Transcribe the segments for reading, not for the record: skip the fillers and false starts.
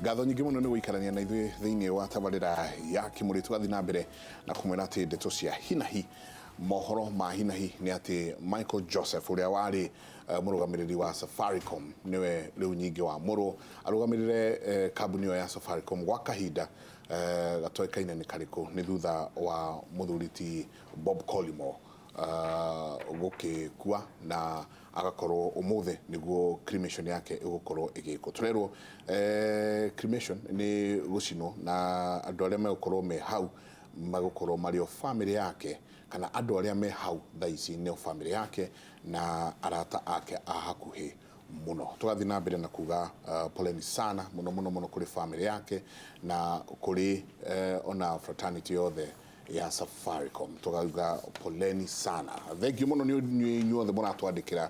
Ngatho nyingĩ mũno nĩ gũikarania na ithuĩ thĩinĩ wa tabarĩra ya Kimũrĩ tũgathiĩ na mbere na kũmwĩra atĩ ndeto cia hinahi mohoro ma hinahi nĩ atĩ Michael Joseph ũrĩa warĩ mũrũgamĩrĩri wa Safaricom niwe rĩu nyingĩ wa mũrũ arũgamĩrĩre kambuni ya Safaricom gwa kahinda gatoĩkaine nĩ karĩkũ nĩ thutha wa mũthuriti Bob Collymore gũkĩkua na agakorwo ũmũthĩ nĩguo cremation yake ĩgũkorwo ĩgĩkwo. Tũrerwo cremation nĩ gũcinwo na andũ arĩa megũkorwo me hau magũkorwo marĩ o family yake kana andũ arĩa me hau thaa ici nĩ o family yake na arata ake a hakuhĩ muno. Tũgathiĩ na mbere na kuga poleni sana muno kũrĩ family yake na kũrĩ ona fraternity yothe ya Safaricom. Tugauga poleni sana. Thank you muno nĩ inyuothe mũratwandĩkĩra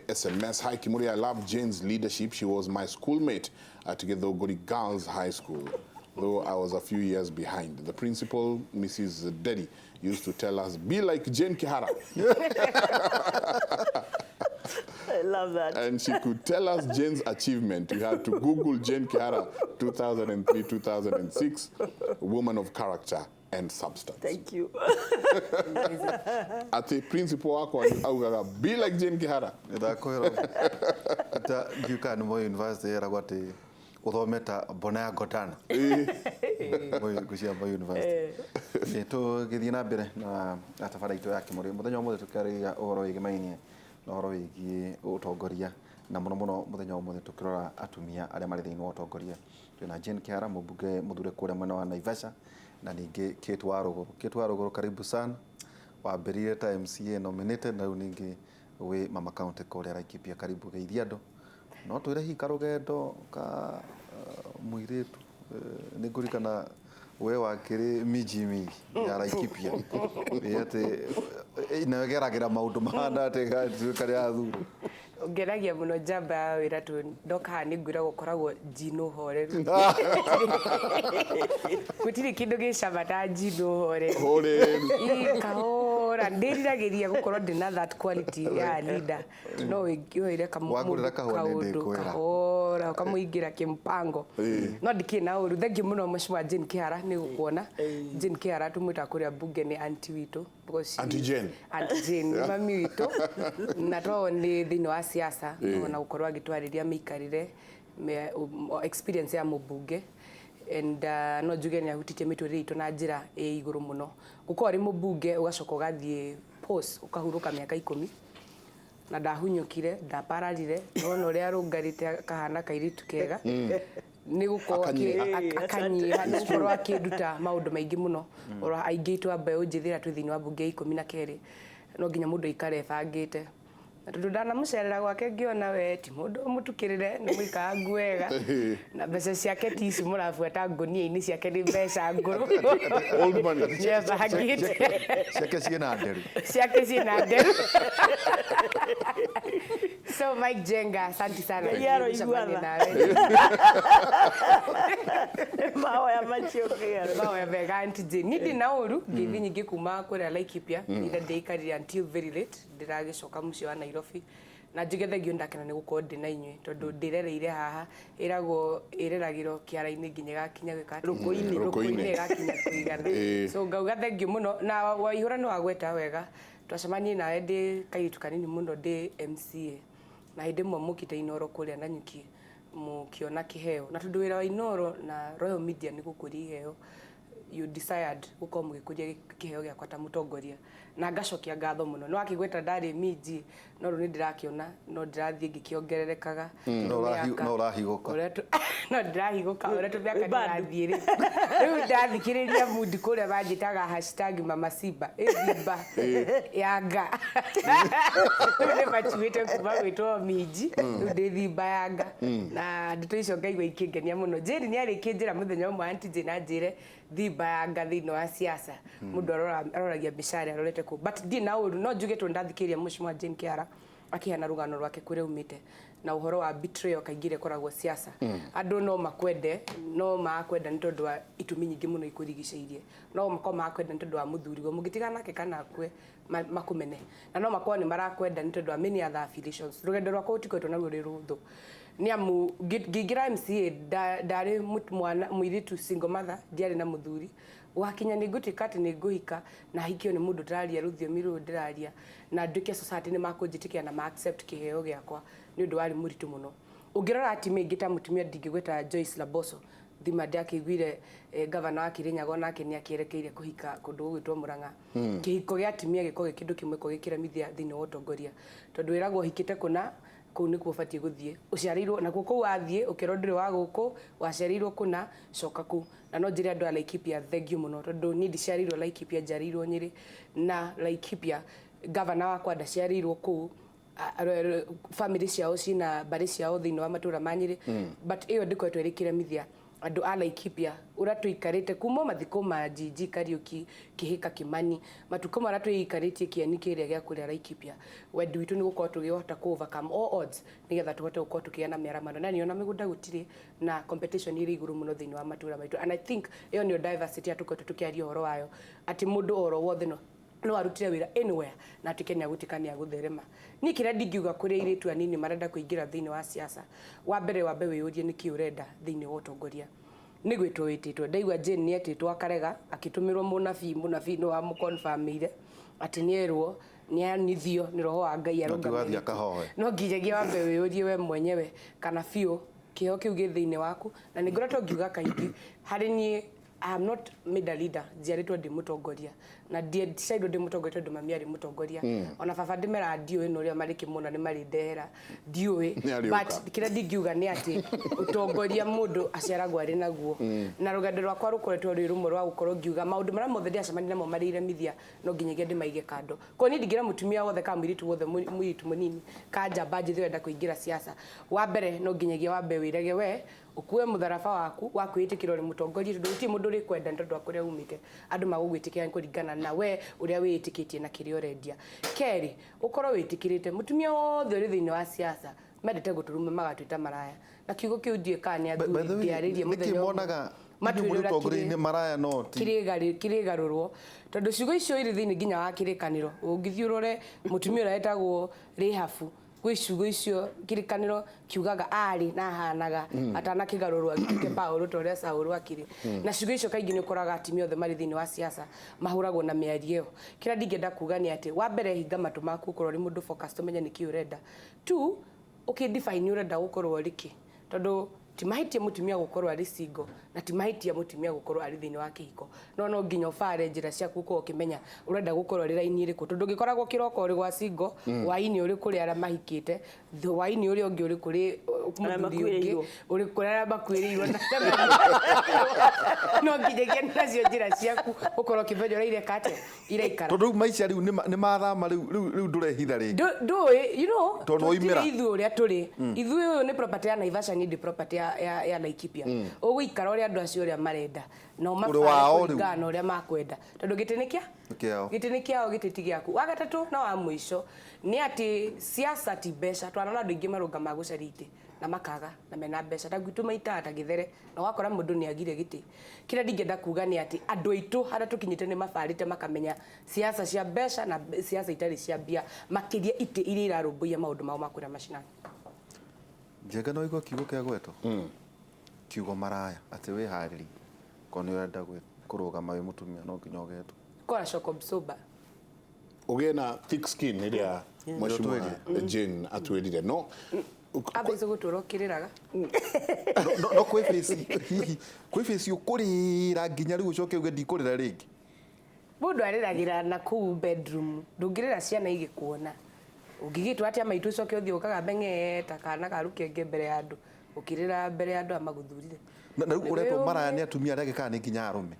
SMS. Hi Kimũrĩ, I love Jane's leadership. She was my schoolmate at Githũngũri Girls High School, though I was a few years behind. The principal, Mrs. Deddy, used to tell us, be like Jane Kihara. I love that. And she could tell us Jane's achievement. We had to Google Jane Kihara 2003-2006, woman of character and substance. Thank you. At the principal wako augaga be like Jane Kihara. Ndakwĩra ta ngiuka nĩ Moi University eragwo atĩ uthometa mbona ya ngotana Moi University. Tũgĩthiĩ na mbere na tabarĩra itũ ya Kimũrĩ mũthenya ũmwe tũkĩarĩrĩria ũhoro wĩgĩmainie na ũhoro wĩgiĩ ũtongoria na mũno mũthenya ũmwe tũkĩrora atumia arĩa marĩ thĩinĩ wa ũtongoria. Twĩna Jane Kihara mũmbunge mũthure kũrĩa mwena wa Naivasha na ningĩ Kate Warũgũrũ karibu sana wambĩrĩire ta MCA nominated na rĩu ningĩ wĩ Mama County kũrĩa Laikipia karibu geithia andũ no twĩre hika rũgendo ka mũirĩtu nĩ ngũrikana we wakĩrĩ miji ya Laikipia ĩatĩ inageragĩra maũndũ mahana atĩ gatuĩka ya thuru ngeragia muno jamba wĩra tu ndoka nĩ ngwĩra gũkoragwo njino horeru gũtirĩ kĩndũ gĩcama ta njino horeru kahora ndĩriragĩria gũkorwo ndĩna that quality ya leader no wĩire kaũndũ kahora kamũingĩra kĩmpango no ndikĩ na ũru thank you mũno Mheshimiwa Jane Kihara nĩ gũkuona Jane Kihara tumwĩta kũrĩa bunge nĩ auntie witũ Auntie Jane mami witũ na to nĩ thĩinĩ wa siasa na gũkorwo agĩtwarĩria mĩikarĩre experience ya mũmbunge and no njuge nĩ ahutitie mĩtũrĩre itũ na njĩra ĩ igũrũ mũno gũkorwo arĩ mũmbunge ũgacoka ũgathiĩ post ũkahurũka mĩaka 10 na ndahunyũkire ndapararire no ũrĩa arũngarĩte kahana kairitu kega nĩ gũkorwo akanyiha nĩ gũkorwo akĩnduta maũndũ maingĩ mũno ora aingĩ itũ ambaye ũnjithĩra twĩ thĩinĩ wa mbunge 12 no nginya mũndũ ikare bangĩte tondũ ndanamũcerera gwake ngĩona we ti mũndũ mũtukĩrĩre nĩ mũikaga nguega na mbeca ciake ti ici mũrabuata ngũnia-inĩ ciake nĩ mbeca ngũrũ old money ciake ciĩna nderu so Mike Jenga asante sana yaro iguana maoya vega Auntie Jane nĩ na ũru ngeithi nyingĩ kuma kũrĩa Laikipia ida ndĩikarire until very late ndĩragĩcoka mũciĩ wa Nairobi na njigethagio ndakena nĩ gũkorwo ndĩ na inyuĩ tondũ ndĩrereire haha ĩragwo ĩreragĩrwo kĩara-inĩ nginya gakinya rũkũ-inĩ gakinya kũigana so ngauga thank you mũno na waihũra nĩ wagweta wega twacemanie nawe ndĩ kairitu kanini mũno ndĩ MCA na hĩndĩ ĩmwe mũkĩte Inoro kũrĩa Nanyuki mũkĩona kĩheo na tondũ wĩra wa Inoro na Royal Media nĩ gũkũria iheo you decided gũkorwo mũgĩkũria kĩheo gĩakwa ta mũtongoria na ngacokia ngatho mũno no akĩgweta ndarĩ miji no rĩu nĩ ndĩrakĩona no ndĩrathiĩ ngĩkĩongererekaga no ũrahigũka no ndĩrahigũka ũrĩa tũmĩaka ndĩrathiĩ rĩu ndathikĩrĩria mundi kũrĩa banjĩtaga #mamasimba ĩthimba yanga rĩu nĩ machuĩte kuma gwĩtwo miji rĩu ndĩ thimba yanga na ndeto icio ngaigua ikĩngenia mũno Jane nĩ arĩkĩnjĩra mũthenya ũmwe Auntie Jane anjĩre thimba yanga thĩinĩ wa siasa mũndũ aroragia mbicara arorete kũ but ndi na ũru no njuge tũndathikĩria Mheshimiwa Jane Kihara akĩhana rũgano rwake kũrĩa umĩte na ũhoro wa betrayal kaingĩ koragwo siasa andũ no makwende no makwenda nĩ tondũ wa itũmi nyingĩ mũno ikũrigicĩirie no makoma makwenda nĩ tondũ wa mũthuri go mũgĩtigana nake kana akwe makũmene na no makwa nĩ marakwenda nĩ tondũ wa many other affiliations rũgendo rwako ũtikoetwo na rũrĩ rũthũ ni amu ngingira MCA ndari mwana muiritu single mother ndiari na muthuri wakinya ni ngutika ati ni nguhika na hikio ni mundu ndiraria ruthiomi ru ndiraria na nduke society ni makunjitikia na ma accept kiheo giakwa ni undu wari muritu muno ungirora ati me ngita mutumia ndingigweta Joyce Laboso thima ndiakiguire governor wa Kirinyaga nake ni akierekeire kuhika kundu gwitwo Murang'a kihiko gia atumia giko kindu kimwe ko gikiramithia thini wa utongoria tondu wiragwo hikite kuna kuu ni kubatie guthie uciarirwo na kuko wathie ukiro ndire wa guku waciarirwo kuna coka ku na no njire andu a Laikipia thank you muno tondu ni ndiciarirwo Laikipia njarirwo Nyeri na Laikipia governor wakwa ndaciarirwo ku family ciao cina mbari ciao thini wa matura ma Nyeri but iyo ndikoetwo irikire mithia andu a Laikipia uratuikarite kuma mathiko ma Jiji Kariuki Kihika Kimani matuko maratuikaritie kiani kiria gia kuria Laikipia wendi witu ni gukorwo tugihota ku overcome all odds nigetha tuhote gukorwo tukiana miaramano na niona migunda gutiri na competition iri iguru muno thini wa matura maitu and I think iyo ni diversity atukote tukiaria horo wayo ati mundu oro wothe no arutire wira anywhere na tikenya gutikania gutherema ni kira ndingiuga kuri iritu anini marenda kuingira thini wa siasa wa mbere wiyurie niki urenda thini wa utongoria ni gwitwo wititwo ndaigwa Jane ni etitwo akarega akitumirwo munabii no wa mu confirmire ati nierwo ni anithio ni roho wa Ngai aronga no nginyagia wa mbere wiyurie we mwenyewe kana fio kiho kiu githini waku na ni ngoretwo ngiuga kaingi hari ni I am not made a leader njiaritwo ndi mutongoria na decide ndi mutongoria tondu mami ari mutongoria ona baba ndimera ndiwe no ria mariki muno ni mari ndehera ndiwe but kira ndingiuga ni ati utongoria mundu aciaragwo ari naguo na rugendo rwakwa rukoretwo ri rumwe rwa gukorwo ngiuga maundu mara mothe ndiacemania namo marire mithia no nginyagia ndimaige kando ko ni ndingira mutumia wothe ka mwiritu wothe mwiritu munini ka njamba njithi wenda kuingira siasa wa mbere no nginyagia wa mbere wirege we ukue mutharaba waku wa kwitikira uri mutongoria tondu uti mundu ri kwenda tondu akuria umite andu magugwitikia kuringana na we uria witikitie na kirio rendia keri ukorwo witikirite mutumia wothe uri thini wa siasa mendete guturuma magatwita maraya na kiugo kiu ndie kania ndiaririe muthenya monaga matutongoria-ini maraya no kirigarurwo tondu ciugo icio iri thini nginya wa kirikaniro ungithiurore mutumia uria etagwo Rehafu gwi ciugo icio kirikaniro kiugaga ari na hanaga atana kigarurwa gike Paulo toria Saulu akiri na ciugo icio kaingi ni koraga atimia othe mari thini wa siasa mahuragwo na miario kira ndingenda kuga ni ati wa mbere hinga matu maku ukorwo ri mundu focus tumenya niki urenda tu ukidefine urenda gukorwo riki tondu timahitie mutumia gukorwo ari single na timahitie mutumia gukorwo ari thini wa kihiko no nginya ufare njira cia kuko ukimenya urenda gukorwo ri raini iriku tondu ngikoragwo kiroko uri gwa single waini uri kuri ara mahikite waini uri ongi uri kuri uri kuri ara makwiriirwo no nginyagia nacio njira ciaku ukorwo kimenyora ire kate iraikara tondu maicia riu ni mathama riu ndurehitha ringi you know tondu ithu uria turi ithu uyu ni property ya Naivasha ni property ya Laikipia uguikara uria andu acio uria marenda no mafanya uria makwenda tondu gitinikia gitinikia gititi giaku wa gatatu na wa mwisho ni ati siasa ti besha twana andu ingi marunga magucarite na makaga na mena besha ta gwitu maita ta githere na wakora mundu ni agire giti kira ndingenda kuga ni ati andu aitu hara tukinyite ni mafarite makamenya siasa cia besha na siasa itari cia bia makiria ite iri irarumbuia maundu mao makwira macina Njega no igwa kiugo kia gweto kiugo maraya ati we hariri koni urenda kurugama wi mutumia no nginya ugetwo kora shoko msoba ugena thick skin iria mweshimwa Jane atwirire no abezo guturokiriraga no kwi face ukurira nginya riu ucoke uge ndikurira ringi mundu ariragira na ku bedroom ndungirira ciana igikuona ungigitwa atia maitu coke uthio ukaga benge ta kana karuke mbere ya andu ukirira mbere ya andu amaguthurire na riu uretwo maraya ni atumia arege kana nginya arume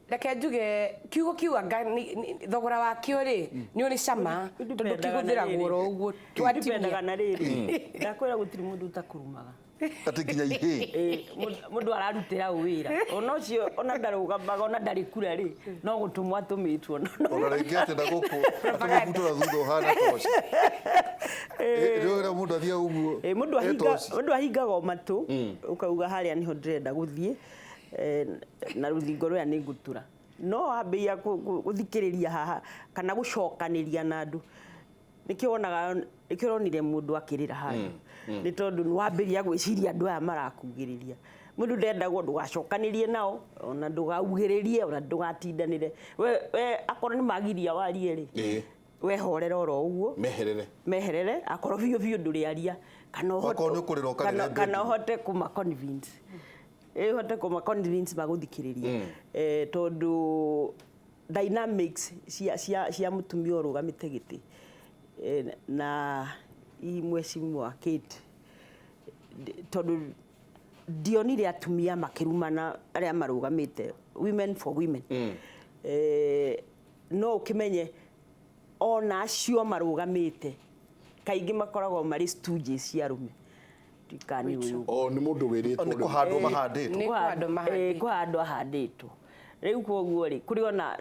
reke njuge kiugo kiuga thogora wa kio ri ni uri cama tondu kiguthira goro uguo twatimenya na riri ndakwira gutiri mundu utakurumaga ati nginya ihe mundu ararutira wira ona ucio ona ndarugambaga ona ndari kura ri no gutumwa tumitwo ona ringi ati ndaguku atugutura thutha hana tosha rero mundu athia uguo mundu ahingaga matu ukauga haria niho ndirenda guthie na ruthingo rwa ni ngutura no ambia guthikiriria haha kana gucokaniria na andu nikironire mundu akirira handu ni tondu nwambiria gwiciria andu aya marakugiriria mundu ndendagwo ndugacokanirie nao ona ndugauhiririe ona ndugatindanire we akorwo ni magiria warie ri we horera oro uguo meherere akorwo biu nduriaria kana hote kuma convince hote kuma convince maguthikiriria tondu dynamics cia mutumia urugamite giti na mheshimiwa Kate tondu dionire atumia makirumana aria marugamite women for women no ukimenye ona acio marugamite kaingi makoragwo mari stooges cia rume tikani uyu ni mundu wiritwo ni kuhandwo mahanditwo riu koguo ri kuri ona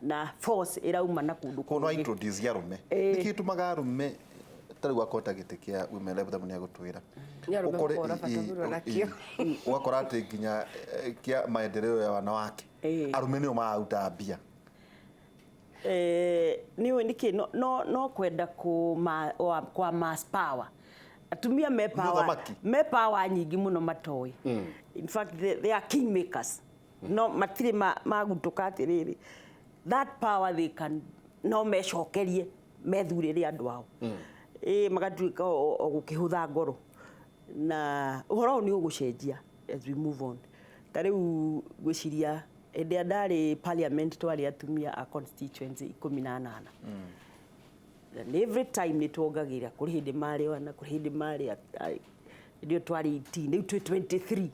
na force irauma na kundu kono introduce ya rume nikitumaga rume tari akota gitikia women rep thamuni agutwira wakora ati nginya kia maendeleo ya wanawake arume nio mauta mbia niwe niki no kwenda kwa mass power atumia me power nyingi muno matoi in fact they are king makers no matire magutuka atiriri that power they can no mecokerie methurire andu ao magatuika ogukihutha ngoro na uhoro ni ugucenjia as we move on tariu gwiciria ende ndari parliament twari atumia a constituency 18 and every time ni tuongagira kuri hindi mari wana kuri hindi mari ndio twari 18 ni 23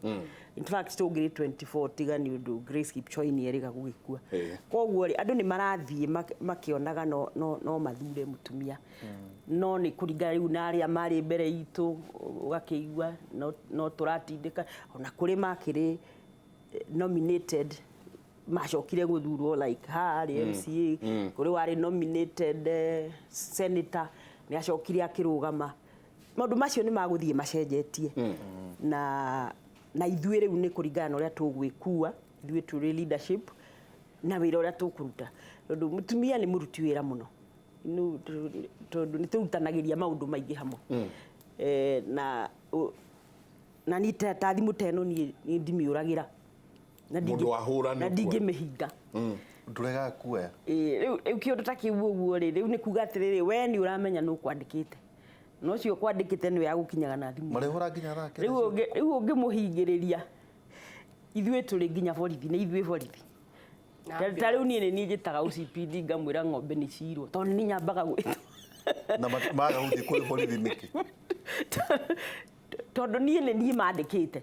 in fact tugiri 24 tiga ni undu Grace Kipchoi ni erika gugikua koguo ri andu ni marathie makionaga no mathure mutumia no ni kuringa riu na aria mari mbere itu ugakiigua no turatindika ona kuri makiri nominated macokire guthurwo like hari MCA kuri wari nominated senator ni acokire akirugama maundu macio ni maguthie macenjetie na ithuĩ rĩu nĩ kũringana na ũrĩa tũgwĩkua ithuĩ tũrĩ leadership na wĩra ũrĩa tũkũruta tondũ mũtumia nĩ mũruti wĩra mũno tondũ nĩ tũrutanagĩria maũndũ maingĩ hamwe na nĩ ta thimũ teno niĩ ndimĩũragĩra na ndingĩmĩhinga ndũrega kuoya rĩu kĩũndũ ta kĩu ũguo rĩu nĩ kuga atĩrĩrĩ we nĩ ũramenya nũ kwandĩkĩte no cio kwandĩkĩte nĩ yagũkinyaga na thimũ marehora nginya thake rĩu ũngĩmũhingĩrĩria ithuĩ tũrĩ nginya borithi nĩ ithuĩ borithi ta rĩu niĩ nĩ njĩtaga OCPD ngamwĩra ng'ombe nĩ cirwo tondũ nĩ nyambaga gwĩtwo na maga gũthiĩ kũrĩ borithi nĩkĩ tondũ niĩ nĩ niĩ mandĩkĩte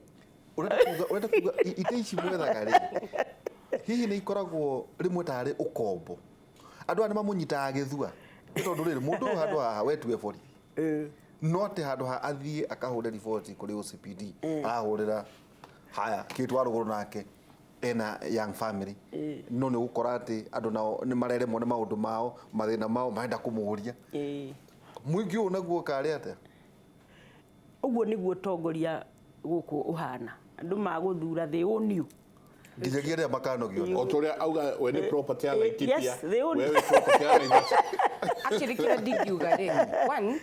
urenda kuga ite ici mwethaga rĩ hihi nĩ ikoragwo rĩmwe tarĩ ũkombo andũ aya nĩ mamũnyitaga gĩthua tondũ rĩrĩ mũndũ handũ haha wetue borithi no te handũ ha athiĩ akahũre riboti kũrĩ OCPD ahũrĩra haya kitwa rũgũrũ nake ena young family no nĩ gũkora atĩ andũ nao nĩ mareremwo nĩ maũndũ mao mathĩna mao marenda kũmũũria mũingĩ ũyũ naguo karĩ atĩa ũguo nĩguo ũtongoria gũkũ ũhana andũ magũthura thĩ ũniũ nginyagia rĩrĩa makanogio o tũrĩa auga we nĩ property ya Laikipia wewe property ya Naivasha actually kila ndingiuga ri one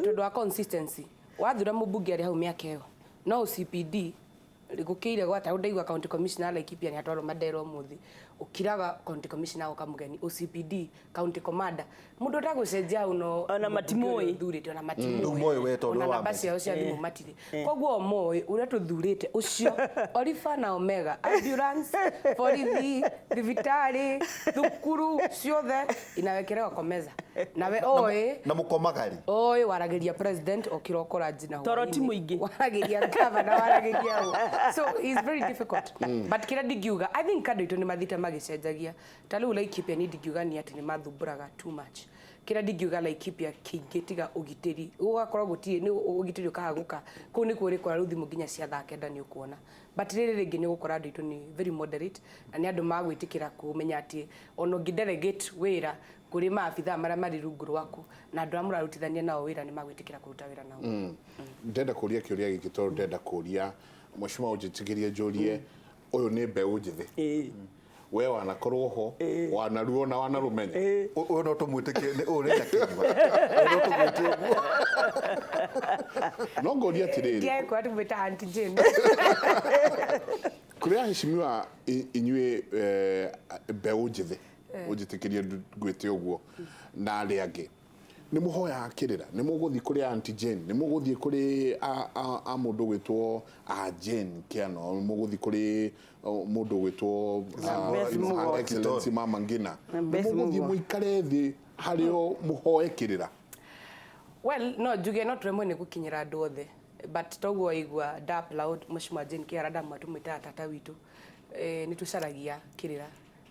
tondu wa consistency wathura mũmbunge ari hau mĩaka ĩyo no OCPD gũkĩire gwata ũndaigua county commissioner Laikipia nĩ atwarwo Mandera ũmũthĩ ukiraga county commissioner ukamugeni OCPD county commander mundu ndagũcenjia hau no ona matimoi thurite ona matimoi moyo weto no wa basi yao cia thimũ matire koguo moi uria tuthurite ucio Oliver na Omega ambulance borithi thibitari thukuru ciothe inawekerewa kwa meza nawe oe na mũkomagari oe warageria president okirokora jina toro ti mũingĩ warageria governor warageria so it's very difficult but kira ndigiuga I think kado ito ni mathita magicenjagia taliu Laikipia ni ndigiuga ni ati ni mathumburaga too much kira ndigiuga Laikipia kingitiga ugitiri ugakora gutie ni ugitiri ukahaguka ku ni kwiri kwa ruthi muginya cia thake ndani ukuona but riri ringi ni gukora andu itu ni very moderate na ni andu magwitikira kumenya ati ono gidelegate wira kuri maabitha maria mari rungu rwaku na andu amurarutithania nao wira ni magwitikira kuruta wira nao ndenda kuria kiuria giki tondu ndenda kuria mheshimiwa ujitigirie njurie uyu ni mbeu njithi we wanakorwo ho wanaruo na wanarumenya o no tumwitikie o renda kinywa no tumwite no ngoria atiriri Kia kwa tumwita Auntie Jane. kuria heshimiwa inyue mbeu njithe ujitikirie gwite uguo na ari angi ni muhoya kirira ni muguthi kuri Auntie Jane ni muguthi kuri a mundu gwitwo a Jane Kiano muguthi kuri mundu gwitwo Excellency Mama Ngina muguthi muikare thi hario muhoye kirira. Well, no, njuge no turemwe ni gukinyira andu othe, but toguo igwa dap loud Mheshimiwa Jane Kiara matumwita tata witu ni tucaragia kirira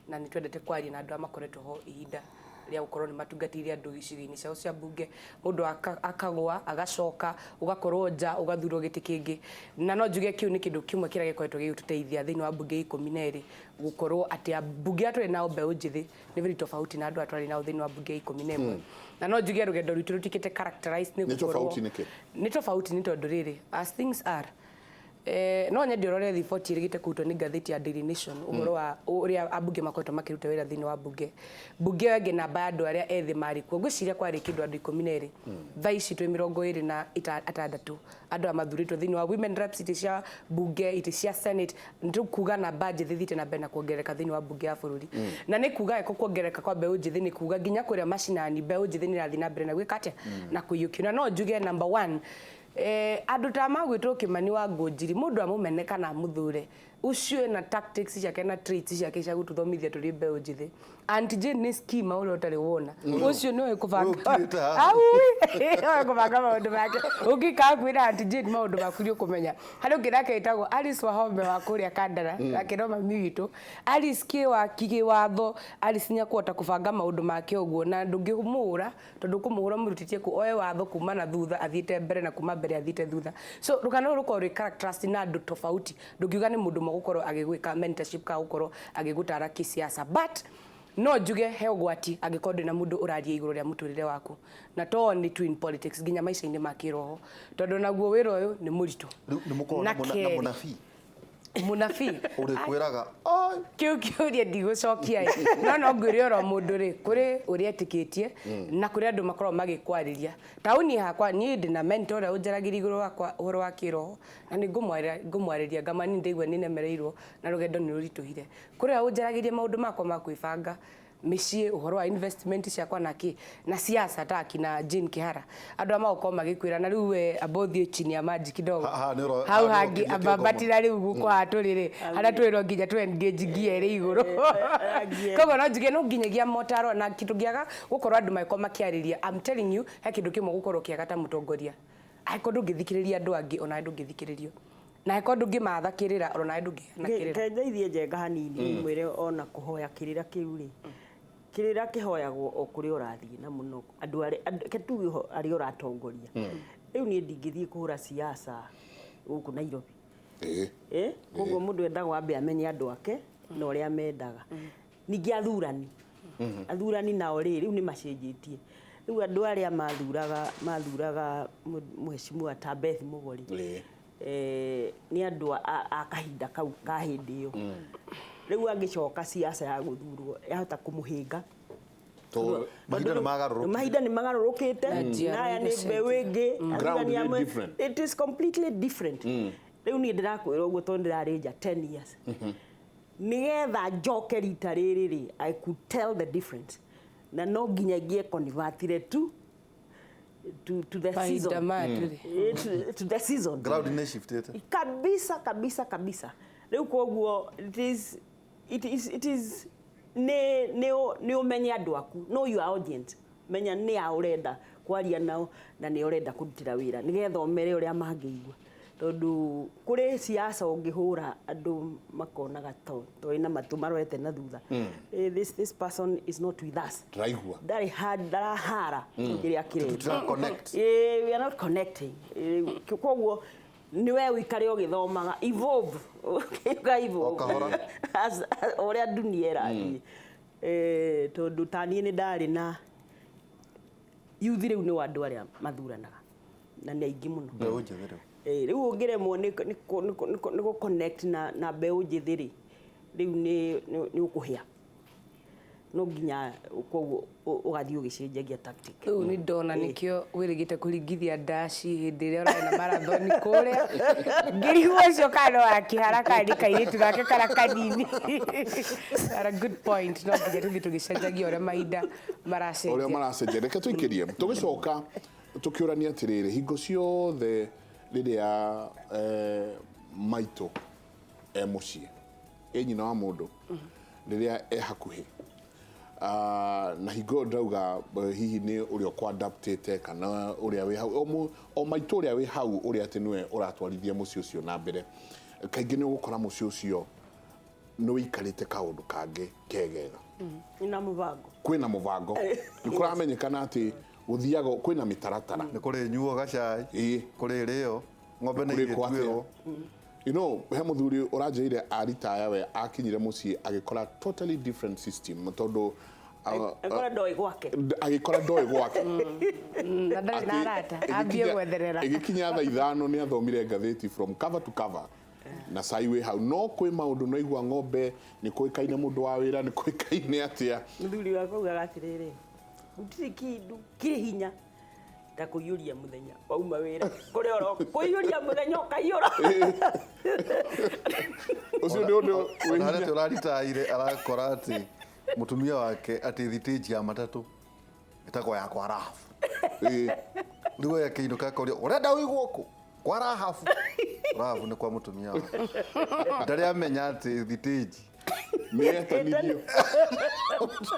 na ni twendete kwaria na andu amakoretwo ho ihinda ria gukorwo ni matungatiria andu gicigi-ini ciao cia mbunge mundu akagwa agacoka ugakorwo nja ugathurwo giti kingi na no njuge kiu ni kindu kimwe kiria gikoretwo gigututeithia thiini wa mbunge 12 gukorwo ati mbunge aturi nao mbeu njithi ni very tofauti na andu atwari nao thiini wa mbunge 11 na no njuge rugendo rwitu rutikite characterized ni gukorwo ni tofauti ni tondu riri as things are no nyende urore report irigite kutwo ni ngatheti ya Daily Nation uhoro wa uria abunge makoretwo makiruta wira thiini wa mbunge wengi namba ya andu aria ethi mari kuo ngwiciria kwari kindu andu 12 thaa ici twi 26 andu amathuritwo thiini wa women reps iti cia mbunge iti cia senate nitukuga namba njithi thite na mbere na kuongereka thiini wa mbunge ya bururi na ni kuga eko kuongereka kwa mbeu njithi ni kuga nginya kuria macinani mbeu njithi ni rathi na mbere na gwikatia na kuyukio na no njuge number 1 andu ta magwitwo Kimani wa Ngunjiri mundu amumene kana muthure ucio na tactics ciake na traits ciake cia gututhomithia turi mbeu njithi. Auntie Jane ni schema ule utari wona ucio no kubanga au kubanga maundu make ukika kwira Auntie Jane maundu makurio kumenya hari ngirake itagwo Alice Wahombe wa kuria Kandara akino mami witu Alice kiwa kigi watho Alice nya kuota kubanga maundu make uguo na ndungihumura tondu kumuhura murutitie ku oe watho kuma na thutha athiite mbere na kuma mbere athiite thutha so rukano ruko ri characteristic na andu tofauti ndungiuga ni mundu mugukorwo agigwika mentorship ka gukorwo agigutara kisiasa but no njuge he ugwati agikorwo na mundu uraria iguru ria muturire waku na to ni twin politics ginya maisha-ini makiroho tondu naguo wira uyu ni muritu ni mukorwo na munafi uri kwiraga kiuria ndigucokia no ngwire oro mundu ri kuri uria etikitie na kuri andu makorwo magikwariria tauni hakwa ni ndi na mentor uria unjaragira iguru wakwa uhoro wa kiroho na ni ngumwariria ngamani ndeigua ni nemereirwo na rugendo ni rurituhire kuri unjaragiria maundu makwa ma kwibanga mishie uhoro wa investment ciakwa na siasa taki na Jane Kihara andu amako magikwira na riu abothie chini ya maji kidogo hau hangi ababatira riu guko aturire ara twiro nginya tu engage giere iguru kogo no njuge no nginyagia motaro na kitu giaga gukorwo andu maiko makiariria I'm telling you he kindu kimwe gukorwo kiaga ta mutongoria aiko ndungithikiriria andu angi ona ndungithikiririo na eko ndungi mathakirira ona andu ngihakirira kendeithie njenga hanini mwire ona kuhoya kirira kiu ri kirira kihoyagwo okuri urathie na muno andu ketuge ari uratongoria riu ni ndingithie kuhura siasa guku Nairobi koguo mundu endaga wambe amenye andu ake na uria mendaga ningi athurani nao riu ni macenjetie riu andu aria mathuraga Mheshimiwa Tabeth Mugori ni andu akahinda kau ka hindi yo riu angicoka siasa ya guthurwo yahota kumuhinga to mahinda ni magarurukite na ni mbeu ingi it is completely different riu ni ndirakwira uguo to ndirarinja 10 years nigetha njoke rita riri ri I could tell the difference na no nginyagie convertire to the season to the season ground ni shifted kabisa riu koguo it is ne umenya andu aku know your audience menya ni aurenda kwaria nao na ni urenda kurutira wira nigetha umere uria mangeigua tondu kuri siasa ungihura andu makonaga to ina matu marorete na thutha this person is not with us raigua dari hara kiria kire connect we are not connecting koguo niwe wikare ugithomaga evolve as oria dunia irathi tondu tani ni ndari na youth riu ni wandu aria mathuranaga na ni aingi muno riu ungiremwo ni connect na mbeu njithiri riu ni ukuhia no nginya koguo ugathii ugicenjagia tactic riu ni ndona nikio wirigite kuringithia ndaci hindi ria urari na marathon kuria ngirigwo cio kano akiharaka ni kairitu gake kana kanini ara good point no nginya tuthi tugicenjagia uria mahinda maracenjia reke tuikirie tugicoka tukiurania atiriri hingo ciothe riria maito mucii nyina wa mundu riria hakuhi na hingo ndauga hihi ni uria kwa adaptate kana uria wi hau o maito uria wi hau uria ati niwe uratwarithia mucii ucio na mbere kaingi ni ugukora mucii ucio no wikarite kaundu kangi kegega kwina mubango ni kuramenyekana ati guthiaga kwina mitaratara ni kuri nyuo gacai kuri rio ng'ombe na igituiro he muthuri uranjire aritaya we akinyire mucii agikora totally different system tondu agikora ndoi gwake na ndari na arata ambie gwetherera igikinya thaa 5 ni athomire ngatheti from cover to cover na saiwe hau no kwi maundu no igwa ng'ombe ni kuikaine mundu wa wira ni kuikaine atia muthuri wako ugaga atiriri gutiri kindu kiri hinya ta kuyuria muthenya wauma wira kuri oro kuyuria muthenya ukayura ucio ndio wihare turaritaire arakora ati mutumia wake ati thitiji ya matatu itako ya kwa rafu rigo ya kindu kakoria urenda wigwo ku kwa rafu rafu ni kwa mutumia wake ndari amenya ati thitiji metanithio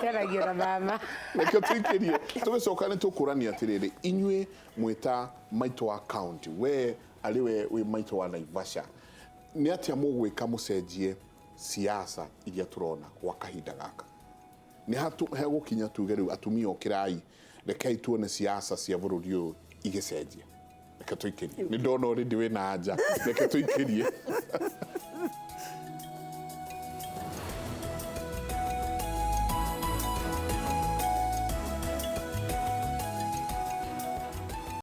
teragio na mama reke tuikirie tugicoka ni tukurania atiriri inywe mwita maito wa county we aliwe we maito wa Naivasha ni atia mugwika mucenjie siasa iria turona kwa kahinda gaka ni hegukinya tuge riu atumia okirai rekei tuone siasa cia bururi uyu igicenjia reke tuikirie ni ndona already we na anja reke tuikirie